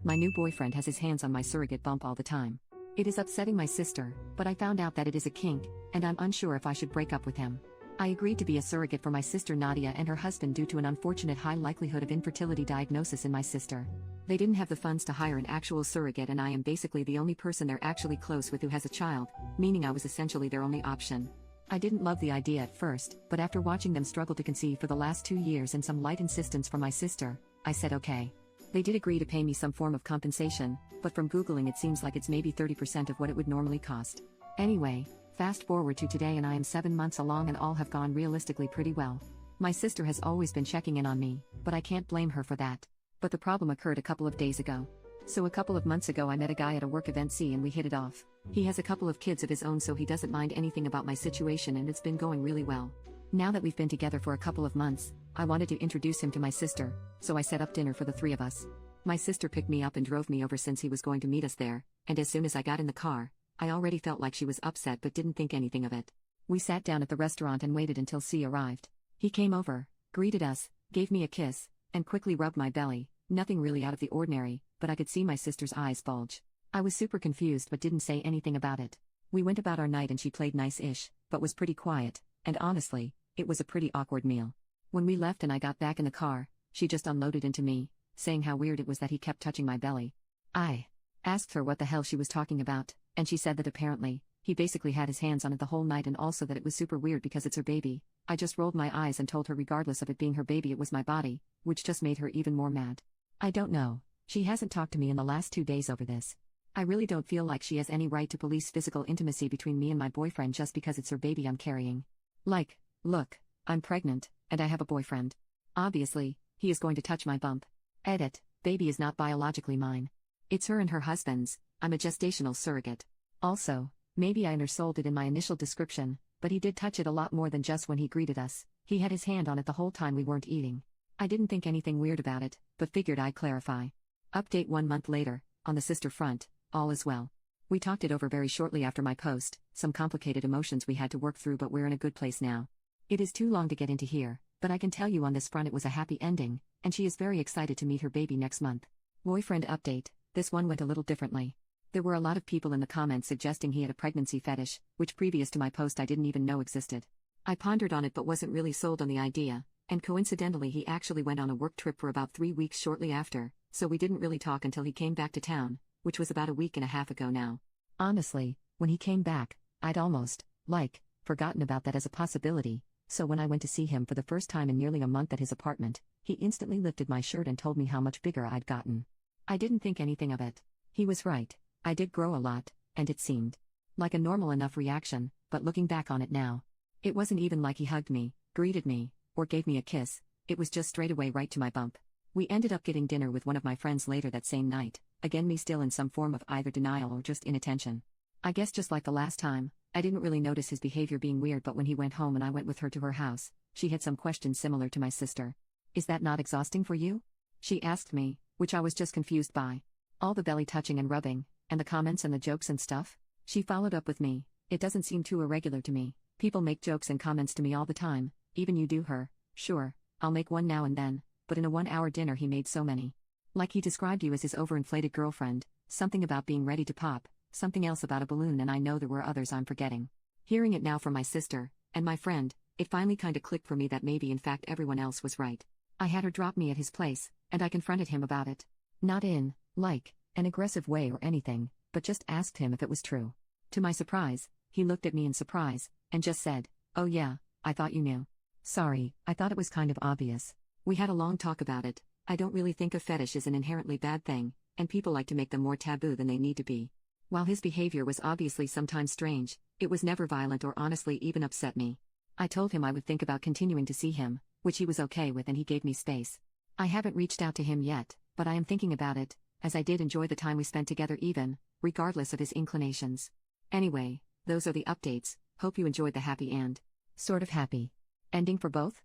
My new boyfriend has his hands on my surrogate bump all the time. It is upsetting my sister, but I found out that it is a kink, and I'm unsure if I should break up with him. I agreed to be a surrogate for my sister Nadia and her husband due to an unfortunate high likelihood of infertility diagnosis in my sister. They didn't have the funds to hire an actual surrogate, and I am basically the only person they're actually close with who has a child, meaning I was essentially their only option. I didn't love the idea at first, but after watching them struggle to conceive for the last 2 years and some light insistence from my sister, I said okay. They did agree to pay me some form of compensation, but from Googling it seems like it's maybe 30% of what it would normally cost. Anyway, fast forward to today and I am 7 months along and all have gone realistically pretty well. My sister has always been checking in on me, but I can't blame her for that. But the problem occurred a couple of days ago. So a couple of months ago I met a guy at a work event and we hit it off. He has a couple of kids of his own, so he doesn't mind anything about my situation and it's been going really well. Now that we've been together for a couple of months, I wanted to introduce him to my sister, so I set up dinner for the 3 of us. My sister picked me up and drove me over since he was going to meet us there, and as soon as I got in the car, I already felt like she was upset but didn't think anything of it. We sat down at the restaurant and waited until C arrived. He came over, greeted us, gave me a kiss, and quickly rubbed my belly. Nothing really out of the ordinary, but I could see my sister's eyes bulge. I was super confused but didn't say anything about it. We went about our night and she played nice-ish, but was pretty quiet, and honestly, it was a pretty awkward meal. When we left and I got back in the car, she just unloaded into me, saying how weird it was that he kept touching my belly. I asked her what the hell she was talking about, and she said that apparently, he basically had his hands on it the whole night and also that it was super weird because it's her baby. I just rolled my eyes and told her regardless of it being her baby it was my body, which just made her even more mad. I don't know. She hasn't talked to me in the last 2 days over this. I really don't feel like she has any right to police physical intimacy between me and my boyfriend just because it's her baby I'm carrying. Like, look, I'm pregnant, and I have a boyfriend. Obviously, he is going to touch my bump. Edit, baby is not biologically mine. It's her and her husband's. I'm a gestational surrogate. Also, maybe I undersold it in my initial description, but he did touch it a lot more than just when he greeted us. He had his hand on it the whole time we weren't eating. I didn't think anything weird about it, but figured I'd clarify. Update 1 month later, on the sister front, all is well. We talked it over very shortly after my post, some complicated emotions we had to work through, but we're in a good place now. It is too long to get into here, but I can tell you on this front it was a happy ending, and she is very excited to meet her baby next month. Boyfriend update, this one went a little differently. There were a lot of people in the comments suggesting he had a pregnancy fetish, which previous to my post I didn't even know existed. I pondered on it but wasn't really sold on the idea, and coincidentally he actually went on a work trip for about 3 weeks shortly after, so we didn't really talk until he came back to town, which was about a week and a half ago now. Honestly, when he came back, I'd almost, forgotten about that as a possibility, so when I went to see him for the first time in nearly a month at his apartment, he instantly lifted my shirt and told me how much bigger I'd gotten. I didn't think anything of it. He was right. I did grow a lot, and it seemed like a normal enough reaction, but looking back on it now, it wasn't even like he hugged me, greeted me, or gave me a kiss. It was just straight away right to my bump. We ended up getting dinner with one of my friends later that same night, again me still in some form of either denial or just inattention. I guess just like the last time, I didn't really notice his behavior being weird, but when he went home and I went with her to her house, she had some questions similar to my sister. Is that not exhausting for you? She asked me, which I was just confused by. All the belly touching and rubbing, and the comments and the jokes and stuff? She followed up with me, it doesn't seem too irregular to me. People make jokes and comments to me all the time, even you do her. Sure, I'll make one now and then, but in a 1-hour dinner he made so many. Like he described you as his overinflated girlfriend, something about being ready to pop, something else about a balloon, and I know there were others I'm forgetting. Hearing it now from my sister, and my friend, it finally kinda clicked for me that maybe in fact everyone else was right. I had her drop me at his place, and I confronted him about it. Not in, an aggressive way or anything, but just asked him if it was true. To my surprise, he looked at me in surprise, and just said, "Oh yeah, I thought you knew." Sorry, I thought it was kind of obvious. We had a long talk about it. I don't really think a fetish is an inherently bad thing, and people like to make them more taboo than they need to be. While his behavior was obviously sometimes strange, it was never violent or honestly even upset me. I told him I would think about continuing to see him, which he was okay with, and he gave me space. I haven't reached out to him yet, but I am thinking about it, as I did enjoy the time we spent together even, regardless of his inclinations. Anyway, those are the updates. Hope you enjoyed the happy and sort of happy ending for both.